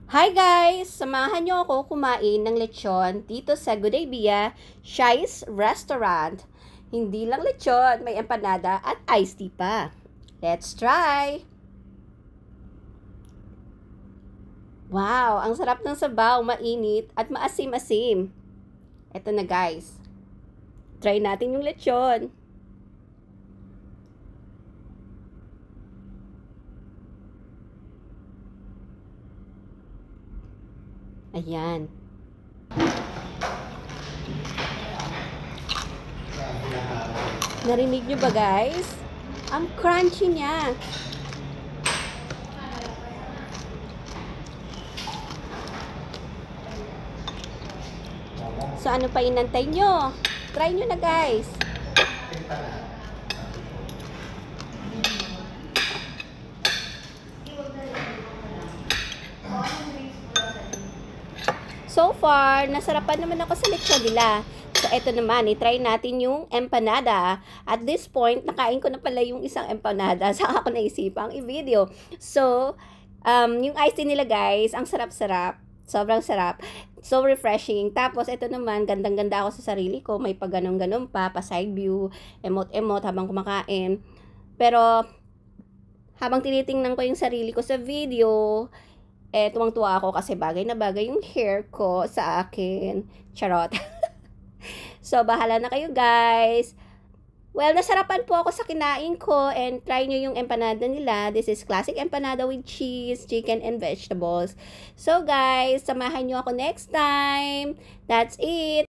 Hi guys! Samahan niyo ako kumain ng lechon dito sa Good Idea Shai's Restaurant. Hindi lang lechon, may empanada at iced tea pa. Let's try! Wow! Ang sarap ng sabaw, mainit at maasim-asim. Eto na guys. Try natin yung lechon. Ayan. Narinig nyo ba guys? Ang crunchy niya. So ano pa inantay nyo? Try nyo na guys. So far, nasarapan naman ako sa lechon nila. So, eto naman, i-try natin yung empanada. At this point, nakain ko na pala yung isang empanada. Saka ako naisipang i-video. So, yung iced tea nila guys, ang sarap-sarap. Sobrang sarap. So refreshing. Tapos, ito naman, gandang-ganda ako sa sarili ko. May pag-ganon-ganon pa side view, emot-emot habang kumakain. Pero, habang tinitingnan ko yung sarili ko sa video, tuwang-tuwa ako kasi bagay na bagay yung hair ko sa akin. Charot. So, bahala na kayo guys. Well, nasarapan po ako sa kinain ko and try nyo yung empanada nila. This is classic empanada with cheese, chicken, and vegetables. So guys, samahan nyo ako next time. That's it.